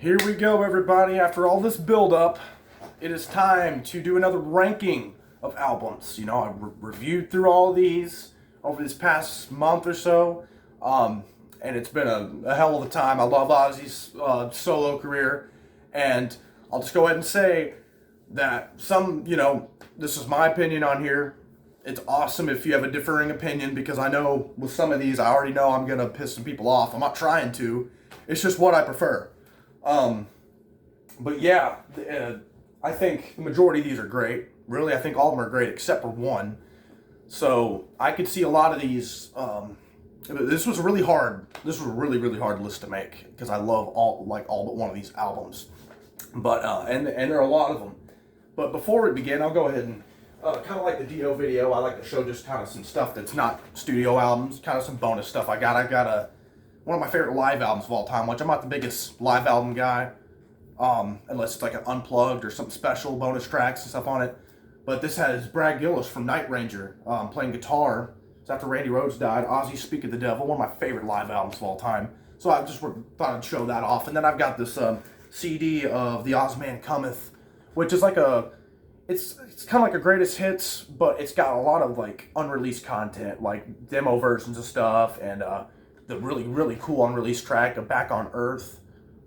Here we go, everybody. After all this build-up, it is time to do another ranking of albums. You know, I reviewed through all these over this past month or so, and it's been a hell of a time. I love Ozzy's solo career, and I'll just go ahead and say that this is my opinion on here. It's awesome if you have a differing opinion, because I know with some of these, I already know I'm going to piss some people off. I'm not trying to. It's just what I prefer. But yeah, I think the majority of these are great. Really, I think all of them are great except for one. So I could see a lot of these. This was a really hard list to make, because I love all but one of these albums. But and there are a lot of them. But before we begin, I'll go ahead and kind of like the Dio video, I like to show just kind of some stuff that's not studio albums, kind of some bonus stuff I got. I got one of my favorite live albums of all time, which I'm not the biggest live album guy, unless it's like an unplugged or something special, bonus tracks and stuff on it. But this has Brad Gillis from Night Ranger playing guitar. It's after Randy Rhoads died. Ozzy Speak of the Devil, one of my favorite live albums of all time. So I just thought I'd show that off. And then I've got this CD of The Ozzman Cometh, which is like it's kind of like a greatest hits, but it's got a lot of like unreleased content, like demo versions of stuff, and the really, really cool unreleased track of Back on Earth,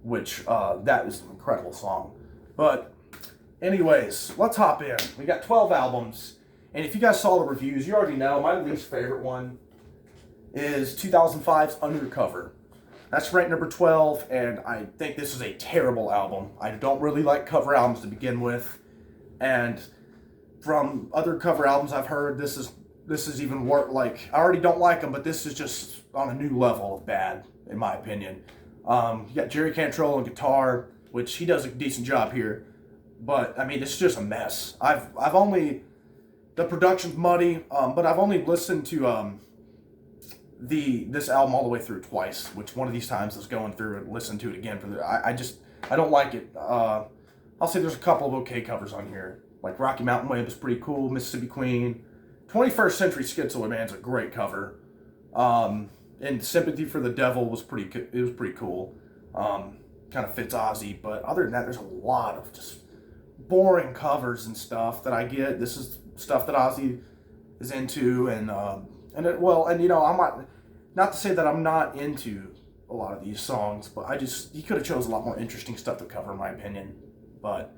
which that is an incredible song. But anyways, let's hop in. We got 12 albums, and if you guys saw the reviews, you already know my least favorite one is 2005's Undercover. That's ranked number 12, and I think this is a terrible album. I don't really like cover albums to begin with. And from other cover albums I've heard, this is even worse. Like, I already don't like them, but this is just on a new level of bad, in my opinion. You got Jerry Cantrell on guitar, which he does a decent job here, but I mean, it's just a mess. The production's muddy, but I've only listened to this album all the way through twice, which one of these times is going through and listen to it again I don't like it. I'll say there's a couple of okay covers on here. Like Rocky Mountain Way was pretty cool. Mississippi Queen. 21st Century Schizoid Man's a great cover. And Sympathy for the Devil was pretty cool. Kind of fits Ozzy. But other than that, there's a lot of just boring covers and stuff that I get. This is stuff that Ozzy is into. I'm not to say that I'm not into a lot of these songs, but he could have chose a lot more interesting stuff to cover, in my opinion. But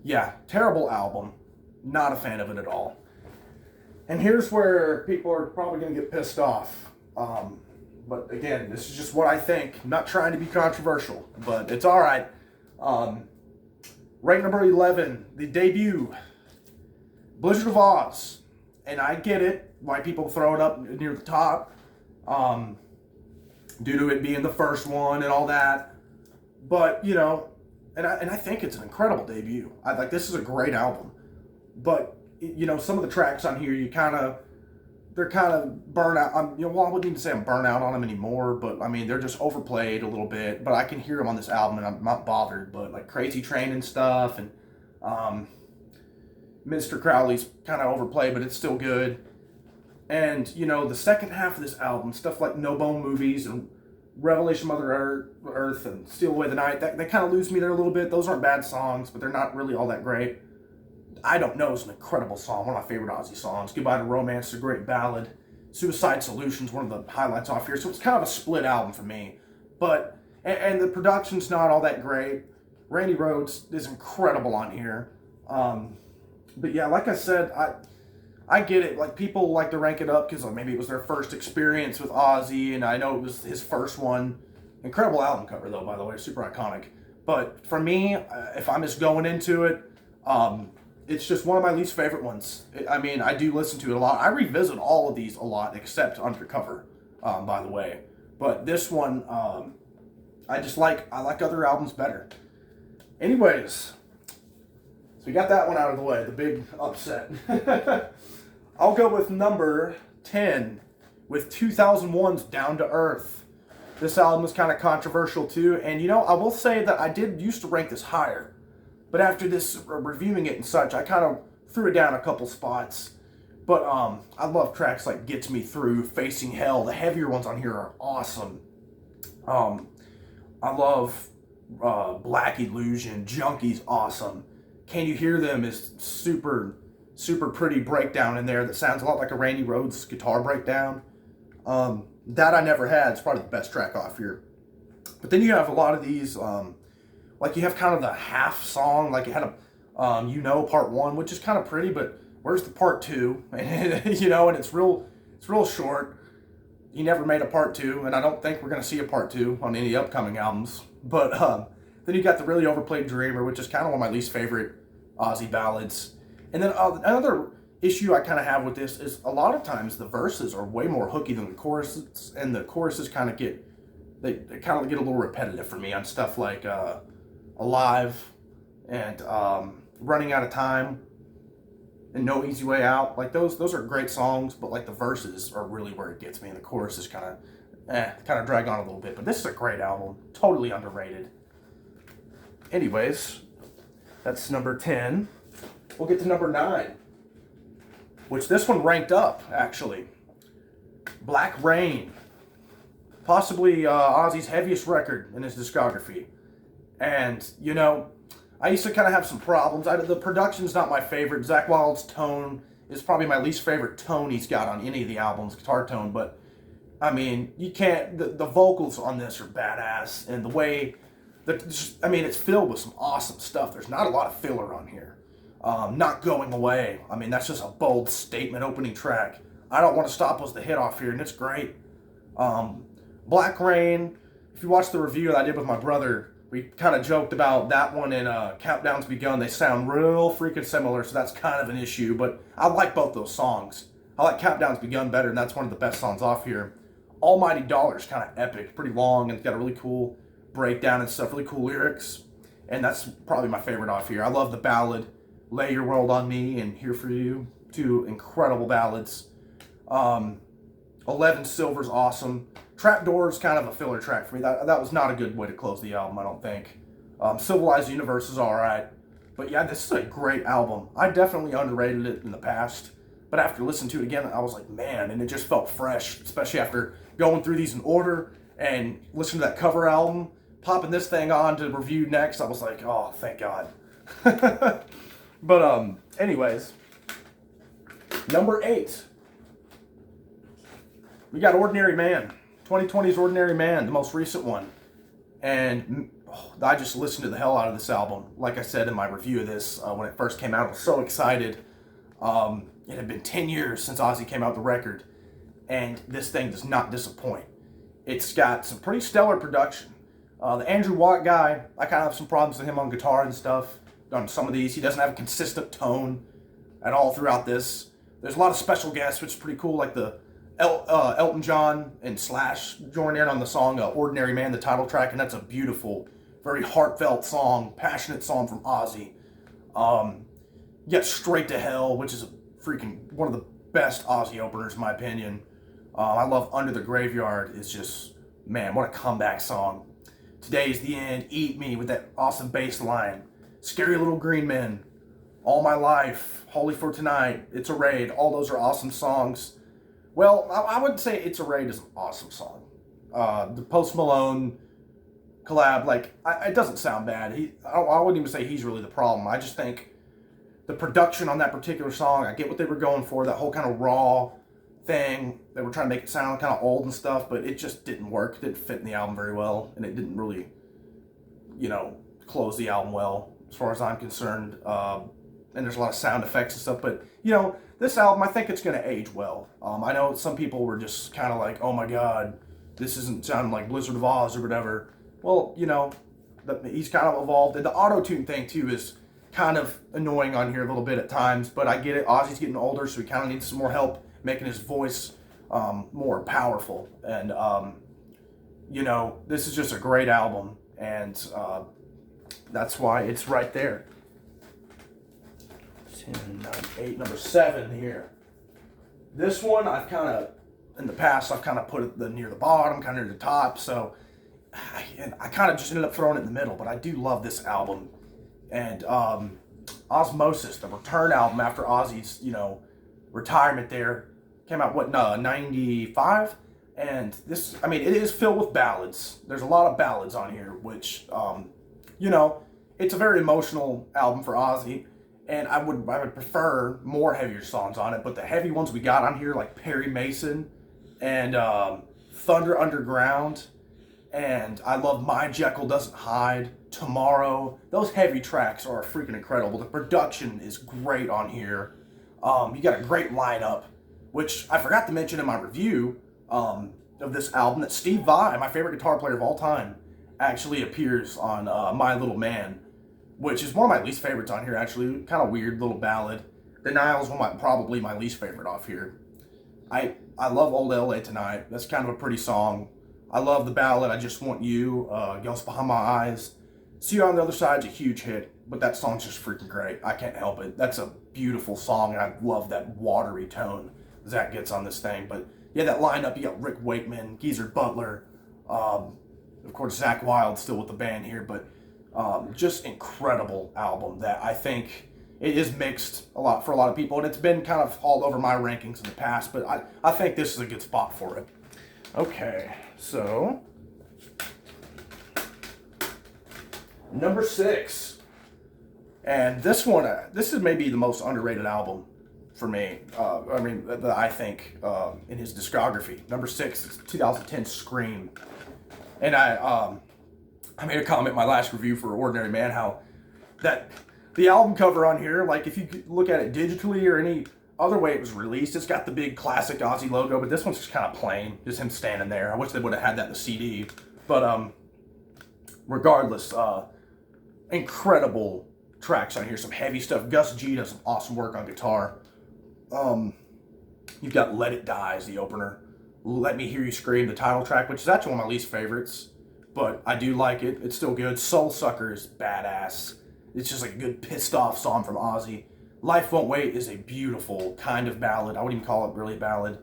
yeah, terrible album. Not a fan of it at all. And here's where people are probably going to get pissed off. But again, this is just what I think. I'm not trying to be controversial, but it's all right. Rank number 11, the debut, Blizzard of Oz. And I get it, why people throw it up near the top, due to it being the first one and all that. But, And I think it's an incredible debut. This is a great album. But, some of the tracks on here, they're kind of burnt out. I wouldn't even say I'm burnt out on them anymore, but I mean, they're just overplayed a little bit. But I can hear them on this album, and I'm not bothered. But like Crazy Train and stuff, and Mr. Crowley's kind of overplayed, but it's still good. And, the second half of this album, stuff like No Bone Movies and Revelation Mother Earth and Steal Away the Night, they kind of lose me there a little bit. Those aren't bad songs, but they're not really all that great. I Don't Know is an incredible song, one of my favorite Ozzy songs. Goodbye to Romance is a great ballad. Suicide Solution's one of the highlights off here. So it's kind of a split album for me. But, and the production's not all that great. Randy Rhoads is incredible on here. But yeah, like I said, I get it. Like, people like to rank it up because maybe it was their first experience with Ozzy, and I know it was his first one. Incredible album cover, though, by the way. Super iconic. But for me, if I'm just going into it, it's just one of my least favorite ones. I do listen to it a lot. I revisit all of these a lot, except Undercover, by the way. But this one, I like other albums better. Anyways, so we got that one out of the way, the big upset. I'll go with number 10 with 2001's Down to Earth. This album is kind of controversial too, and I will say that I did used to rank this higher, but after this reviewing it and such, I kind of threw it down a couple spots. But I love tracks like Gets Me Through, Facing Hell. The heavier ones on here are awesome. I love Black Illusion, Junkie's awesome. Can You Hear Them is super, super pretty breakdown in there that sounds a lot like a Randy Rhoads guitar breakdown. That I Never Had is probably the best track off here. But then you have a lot of these, like you have kind of the half song, like you had a, part one, which is kind of pretty, but where's the part two? And, and it's real short. He never made a part two, and I don't think we're going to see a part two on any upcoming albums. But then you got the really overplayed Dreamer, which is kind of one of my least favorite Ozzy ballads. And then another issue I kind of have with this is a lot of times the verses are way more hooky than the choruses, and the choruses kind of get a little repetitive for me on stuff like Alive and Running Out of Time and No Easy Way Out. Like those are great songs, but like the verses are really where it gets me, and the chorus is kind of drag on a little bit. But this is a great album, totally underrated. Anyways, that's number 10. We'll get to number 9, which this one ranked up, actually. Black Rain. Possibly Ozzy's heaviest record in his discography. And, I used to kind of have some problems. The production's not my favorite. Zakk Wylde's tone is probably my least favorite tone he's got on any of the albums, guitar tone. But, I mean, you can't... The vocals on this are badass. And the way... it's filled with some awesome stuff. There's not a lot of filler on here. Not Going Away. I mean, that's just a bold statement opening track. I Don't Want to Stop was the hit off here, and it's great. Black Rain, if you watch the review that I did with my brother, we kind of joked about that one and Countdown's Begun. They sound real freaking similar, so that's kind of an issue, but I like both those songs. I like Countdown's Begun better, and that's one of the best songs off here. Almighty Dollar's kind of epic, pretty long, and it's got a really cool breakdown and stuff, really cool lyrics, and that's probably my favorite off here. I love the ballad Lay Your World on Me and Here for You, two incredible ballads. 11 Silver's awesome. Trapdoor's kind of a filler track for me. That was not a good way to close the album, I don't think. Civilized Universe is alright. But yeah, this is a great album. I definitely underrated it in the past. But after listening to it again, I was like, man, and it just felt fresh. Especially after going through these in order and listening to that cover album. Popping this thing on to review next, I was like, oh, thank God. But anyways. Number 8. We got Ordinary Man. 2020's Ordinary Man, the most recent one. And I just listened to the hell out of this album. Like I said in my review of this, when it first came out, I was so excited. It had been 10 years since Ozzy came out with the record. And this thing does not disappoint. It's got some pretty stellar production. The Andrew Watt guy, I kind of have some problems with him on guitar and stuff. On some of these, he doesn't have a consistent tone at all throughout this. There's a lot of special guests, which is pretty cool, like the Elton John and Slash joined in on the song Ordinary Man, the title track, and that's a beautiful, very heartfelt song, passionate song from Ozzy. You got Straight to Hell, which is one of the best Ozzy openers in my opinion. I love Under the Graveyard. It's just, man, what a comeback song. Today's the End, Eat Me with that awesome bass line. Scary Little Green Men, All My Life, Holy for Tonight, It's a Raid. All those are awesome songs. Well, I would say It's a Raid is an awesome song. The Post Malone collab, it doesn't sound bad. I wouldn't even say he's really the problem. I just think the production on that particular song, I get what they were going for, that whole kind of raw thing. They were trying to make it sound kind of old and stuff, but it just didn't work. It didn't fit in the album very well, and it didn't really, close the album well, as far as I'm concerned. And there's a lot of sound effects and stuff, but, this album, I think it's going to age well. I know some people were just kind of like, oh my God, this isn't sounding like Blizzard of Oz or whatever. Well, he's kind of evolved. And the auto-tune thing, too, is kind of annoying on here a little bit at times, but I get it. Ozzy's getting older, so he kind of needs some more help making his voice more powerful. And, this is just a great album, and that's why it's right there. 10, 9, 8, number 7 here. This one, in the past, I've kind of put it near the bottom, kind of near the top, so I kind of just ended up throwing it in the middle, but I do love this album. And Osmosis, the return album after Ozzy's, retirement there, came out, 95? And this, it is filled with ballads. There's a lot of ballads on here, which you know, it's a very emotional album for Ozzy, and I would prefer more heavier songs on it. But the heavy ones we got on here, like Perry Mason and Thunder Underground, and I love My Jekyll Doesn't Hide, Tomorrow. Those heavy tracks are freaking incredible. The production is great on here. You got a great lineup, which I forgot to mention in my review of this album, that Steve Vai, my favorite guitar player of all time, actually appears on My Little Man, which is one of my least favorites on here, actually. Kind of weird little ballad. Denial is probably my least favorite off here. I love Old LA Tonight. That's kind of a pretty song. I love the ballad I Just Want You, Ghost Behind My Eyes. See You on the Other Side's a huge hit, but that song's just freaking great. I can't help it. That's a beautiful song, and I love that watery tone Zach gets on this thing. But yeah, that lineup, you got Rick Wakeman, Geezer Butler, of course Zach Wilde still with the band here, but just incredible album that I think it is mixed a lot for a lot of people, and it's been kind of all over my rankings in the past, but I think this is a good spot for it. Okay, so number 6, and this one, this is maybe the most underrated album for me. That I think in his discography. Number 6 is 2010 Scream, and I made a comment in my last review for Ordinary Man how that the album cover on here, like if you look at it digitally or any other way it was released, it's got the big classic Ozzy logo, but this one's just kind of plain, just him standing there. I wish they would have had that in the CD, but regardless, incredible tracks on here, some heavy stuff. Gus G does some awesome work on guitar. You've got Let It Die as the opener, Let Me Hear You Scream, the title track, which is actually one of my least favorites, but I do like it. It's still good. Soul Sucker is badass. It's just like a good pissed off song from Ozzy. Life Won't Wait is a beautiful kind of ballad. I wouldn't even call it really a ballad.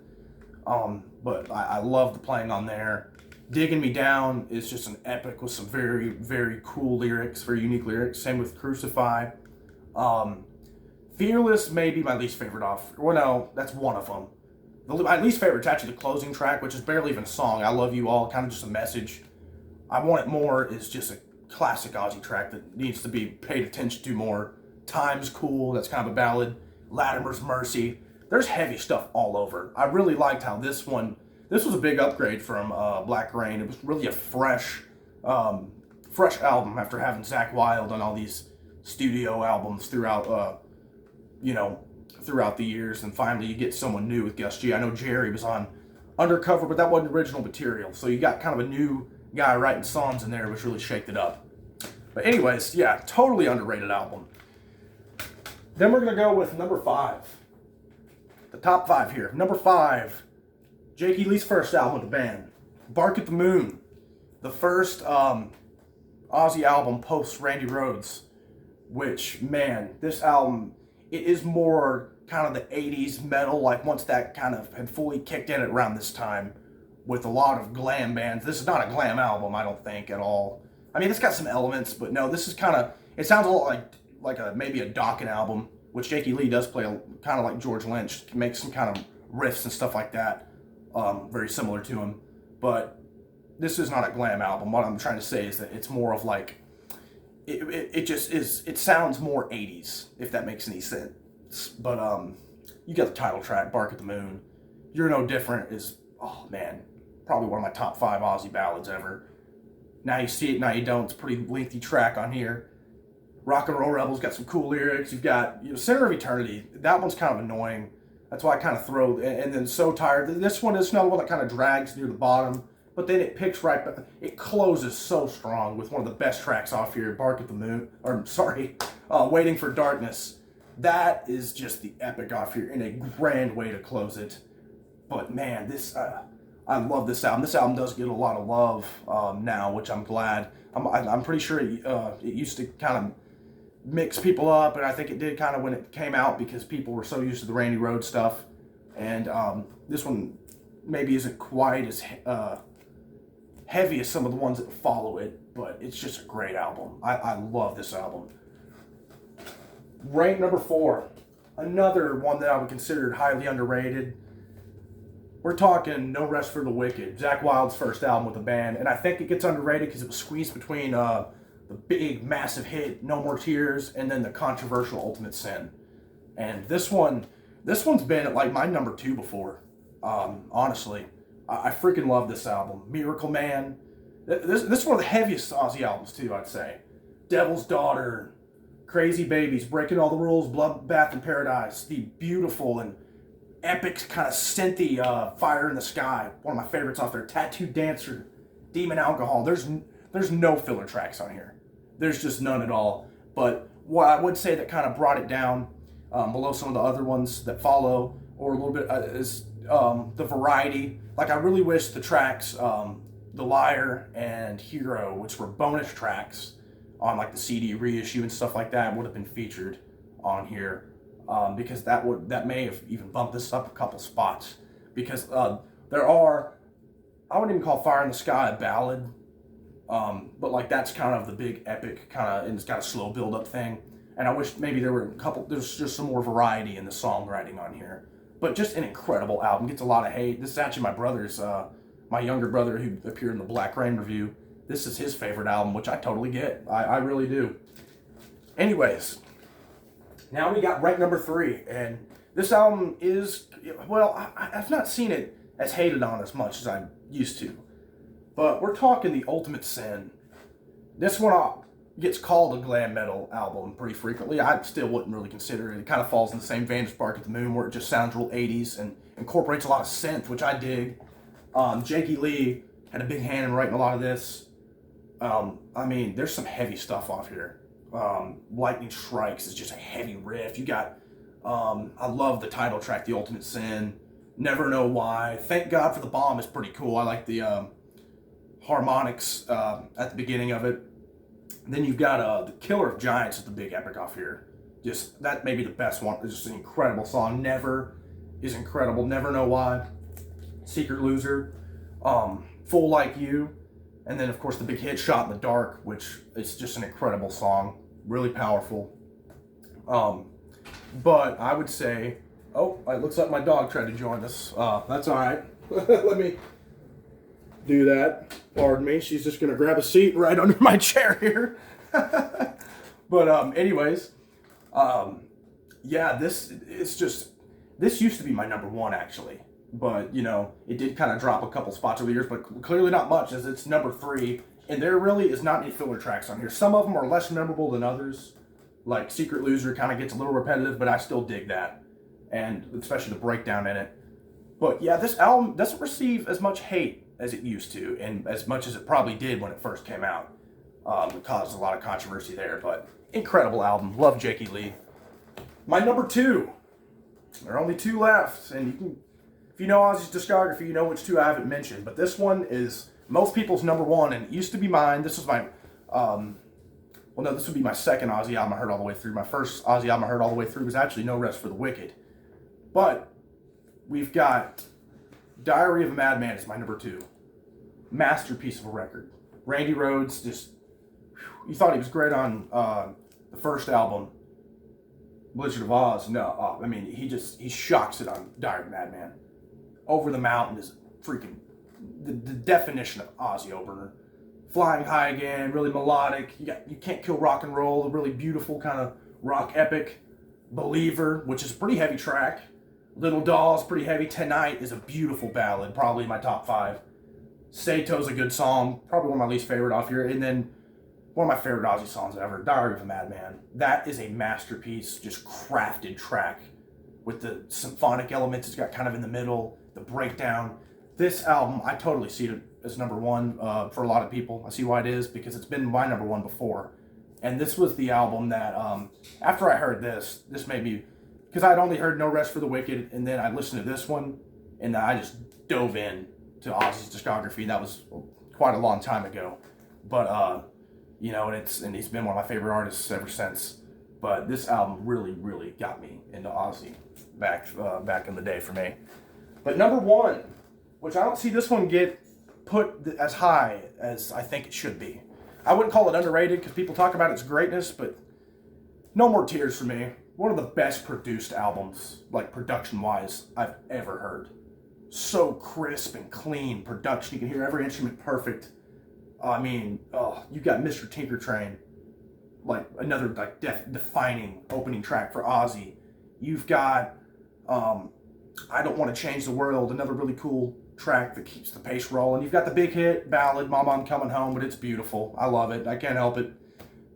But I love the playing on there. Digging Me Down is just an epic with some very, very cool lyrics, very unique lyrics. Same with Crucify. Fearless may be my least favorite off. Well, no, that's one of them. My least favorite is actually the closing track, which is barely even a song. I Love You All, kind of just a message. I Want It More is just a classic Ozzy track that needs to be paid attention to more. Time's cool, that's kind of a ballad. Latimer's Mercy. There's heavy stuff all over. I really liked how this was a big upgrade from Black Rain. It was really a fresh album after having Zach Wilde on all these studio albums throughout the years, and finally you get someone new with Gus G. I know Jerry was on Undercover, but that wasn't original material, so you got kind of a new guy writing songs in there, which really shaked it up. But anyways, yeah, totally underrated album. Then we're going to go with number 5. The top 5 here. Number 5, Jake E. Lee's first album with the band, Bark at the Moon. The first Ozzy album post Randy Rhoads, which, man, this album, it is more kind of the 80s metal, like once that kind of had fully kicked in at around this time with a lot of glam bands. This is not a glam album, I don't think, at all. I mean, it's got some elements, but no, this is kind of, it sounds a lot like maybe a Dokken album, which Jake E. Lee does play kind of like George Lynch, makes some kind of riffs and stuff like that, very similar to him. But this is not a glam album. What I'm trying to say is that it's more of like, it just is, it sounds more 80s, if that makes any sense. But you got the title track, Bark at the Moon. You're No Different is, oh man, probably one of my top 5 Ozzy ballads ever. Now You See It, Now You Don't. It's a pretty lengthy track on here. Rock and Roll Rebels got some cool lyrics. You've got Center of Eternity. That one's kind of annoying. That's why I kind of throw. And then So Tired. This one is another one that kind of drags near the bottom, but then it picks right back. It closes so strong with one of the best tracks off here, Bark at the Moon. Or sorry, Waiting for Darkness. That is just the epic off here in a grand way to close it. But man, this. I love this album. This album does get a lot of love now, which I'm glad. I'm pretty sure it used to kind of mix people up, and I think it did kind of when it came out because people were so used to the Randy Rhoads stuff. And this one maybe isn't quite as heavy as some of the ones that follow it, but it's just a great album. I love this album. Rank number 4, another one that I would consider highly underrated. We're talking No Rest for the Wicked, Zach Wilde's first album with the band, and I think it gets underrated because it was squeezed between the the big, massive hit, No More Tears, and then the controversial Ultimate Sin. And this one's been at like my number 2 before. Honestly, I freaking love this album. Miracle Man. This is one of the heaviest Ozzy albums too, I'd say. Devil's Daughter, Crazy Babies, Breaking All the Rules, Bloodbath in Paradise, the beautiful and epic kind of synthy Fire in the Sky. One of my favorites off there. Tattooed Dancer, Demon Alcohol. There's no filler tracks on here. There's just none at all. But what I would say that kind of brought it down below some of the other ones that follow, or a little bit, is the variety. Like, I really wish the tracks, The Liar and Hero, which were bonus tracks on like the CD reissue and stuff like that, would have been featured on here, because that may have even bumped this up a couple spots. Because there are, I wouldn't even call Fire in the Sky a ballad, but like that's kind of the big epic kind of, and it's got a slow build up thing. And I wish maybe there's just some more variety in the songwriting on here. But just an incredible album. Gets a lot of hate. This is actually my brother's, my younger brother who appeared in the Black Rain review. This is his favorite album, which I totally get. I really do. Anyways, now we got ranked number 3. And this album is, well, I've not seen it as hated on as much as I used to. But we're talking the Ultimate Sin. This one gets called a glam metal album pretty frequently. I still wouldn't really consider it. It kind of falls in the same vein as Bark at the Moon, where it just sounds real 80s and incorporates a lot of synth, which I dig. Jakey Lee had a big hand in writing a lot of this. I mean, there's some heavy stuff off here. Lightning Strikes is just a heavy riff. You got, I love the title track, The Ultimate Sin. Never Know Why. Thank God for the Bomb is pretty cool. I like the harmonics at the beginning of it. And then you've got the Killer of Giants is the big epic off here. Just, that may be the best one. It's just an incredible song. Never is incredible. Never Know Why. Secret Loser. Full Like You. And then, of course, the big hit, Shot in the Dark, which is just an incredible song. Really powerful. But I would say, oh, it looks like my dog tried to join us. That's all right. Let me do that. Pardon me. She's just going to grab a seat right under my chair here. But anyways, yeah, this used to be my number 1, actually. But, you know, it did kind of drop a couple spots over the years, but clearly not much, as it's number 3. And there really is not any filler tracks on here. Some of them are less memorable than others. Like Secret Loser kind of gets a little repetitive, but I still dig that. And especially the breakdown in it. But yeah, this album doesn't receive as much hate as it used to, and as much as it probably did when it first came out. It caused a lot of controversy there, but incredible album. Love Jakey Lee. My number 2. There are only 2 left, and you can, if you know Ozzy's discography, you know which 2 I haven't mentioned. But this one is most people's number 1, and it used to be mine. This was my, this would be my second Ozzy album I heard all the way through. My first Ozzy album I heard all the way through was actually No Rest for the Wicked. But we've got Diary of a Madman is my number 2. Masterpiece of a record. Randy Rhoads, just, you thought he was great on the first album, Blizzard of Oz. No, I mean, he shocks it on Diary of a Madman. Over the Mountain is freaking the definition of Ozzy opener. Flying High Again, really melodic. You Can't Kill Rock and Roll, a really beautiful kind of rock epic. Believer, which is a pretty heavy track. Little Dolls, pretty heavy. Tonight is a beautiful ballad, probably my top 5. Sato's a good song, probably one of my least favorite off here. And then one of my favorite Ozzy songs ever, Diary of a Madman. That is a masterpiece, just crafted track with the symphonic elements it's got kind of in the middle, the breakdown. This album, I totally see it as number 1 for a lot of people. I see why it is, because it's been my number 1 before. And this was the album that, after I heard this made me, because I'd only heard No Rest for the Wicked, and then I listened to this one, and I just dove in to Ozzy's discography. That was quite a long time ago. But, you know, and he's been one of my favorite artists ever since. But this album really, really got me into Ozzy back in the day for me. But number 1, which I don't see this one get put as high as I think it should be. I wouldn't call it underrated because people talk about its greatness, but No More Tears for me. One of the best produced albums, like production-wise, I've ever heard. So crisp and clean production. You can hear every instrument perfect. I mean, oh, you got Mr. Tinker Train, like another like defining opening track for Ozzy. You've got I Don't Want to Change the World, another really cool track that keeps the pace rolling. You've got the big hit ballad, Mama I'm Coming Home, but it's beautiful. I love it. I can't help it.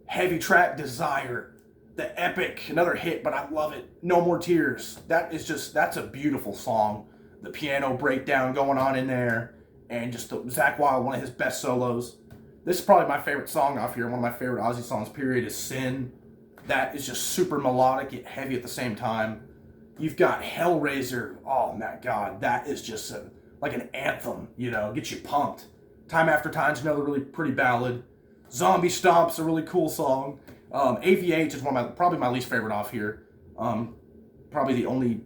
Heavy track, Desire, the epic, another hit, but I love it. No More Tears. That's a beautiful song. The piano breakdown going on in there, and just Zakk Wylde, one of his best solos. This is probably my favorite song off here. One of my favorite Ozzy songs, period, is Sin. That is just super melodic yet heavy at the same time. You've got Hellraiser. Oh my God, that is just like an anthem, you know, gets you pumped. Time After Time's another really pretty ballad. Zombie Stomp's a really cool song. AVH is probably my least favorite off here. Probably the only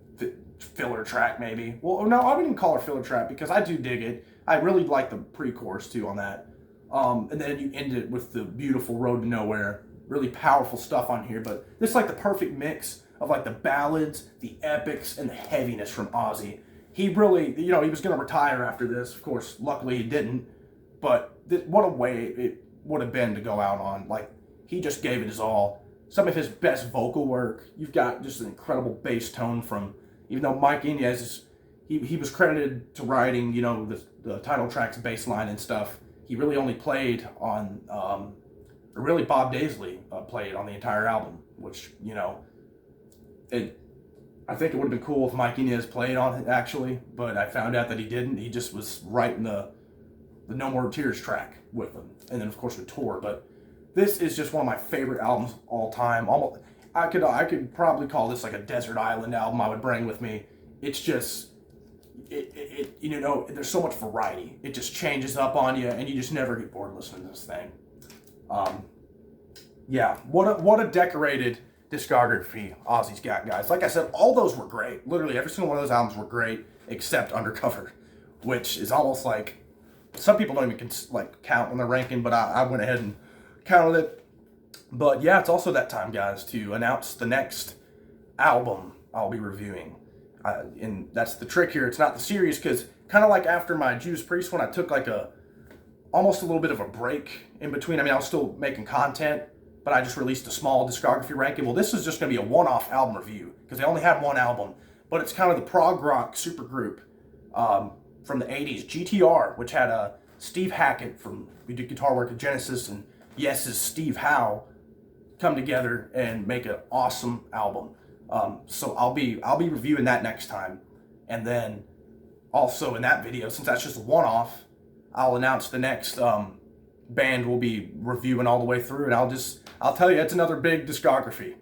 filler track, maybe. Well, no, I wouldn't even call her filler track because I do dig it. I really like the pre-chorus too on that. And then you end it with the beautiful Road to Nowhere. Really powerful stuff on here, but this is like the perfect mix of like the ballads, the epics, and the heaviness from Ozzy. He really, you know, he was going to retire after this. Of course, luckily he didn't. But what a way it would have been to go out on. Like, he just gave it his all. Some of his best vocal work. You've got just an incredible bass tone from, even though Mike Inez, he was credited to writing, you know, the title track's bass line and stuff. He really only played on, or really Bob Daisley played on the entire album, which, you know, I think it would have been cool if Mike Inez played on it, actually, but I found out that he didn't. He just was writing the No More Tears track with them, and then, of course, the tour. But this is just one of my favorite albums of all time. I could probably call this like a desert island album I would bring with me. It's just, you know, there's so much variety. It just changes up on you, and you just never get bored listening to this thing. Yeah, what a decorated discography Ozzy's got, guys. Like I said, all those were great. Literally every single one of those albums were great, except Undercover, which is almost like, some people don't even count when they're ranking, but I went ahead and counted it. But yeah, it's also that time, guys, to announce the next album I'll be reviewing. And that's the trick here. It's not the series, because kind of like after my Judas Priest one, I took like almost a little bit of a break in between. I mean, I was still making content, but I just released a small discography ranking. Well, this is just going to be a one-off album review, because they only had one album. But it's kind of the prog rock supergroup from the 80s, GTR, which had Steve Hackett who did guitar work at Genesis, and Yes's Steve Howe come together and make an awesome album. So I'll be reviewing that next time. And then also in that video, since that's just a one-off, I'll announce the next band we'll be reviewing all the way through, and I'll tell you, it's another big discography.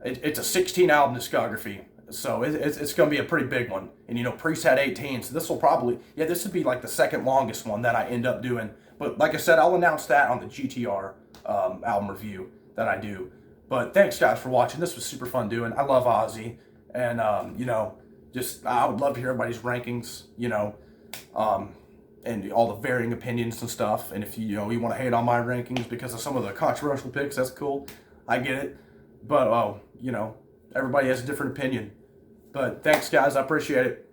It's a 16 album discography, so it's going to be a pretty big one. And you know, Priest had 18, so this would be like the second longest one that I end up doing. But like I said, I'll announce that on the GTR album review that I do. But thanks, guys, for watching. This was super fun doing. I love Ozzy, and you know, I would love to hear everybody's rankings, you know, and all the varying opinions and stuff. And if you want to hate on my rankings because of some of the controversial picks, that's cool. I get it. But you know, everybody has a different opinion. But thanks, guys. I appreciate it.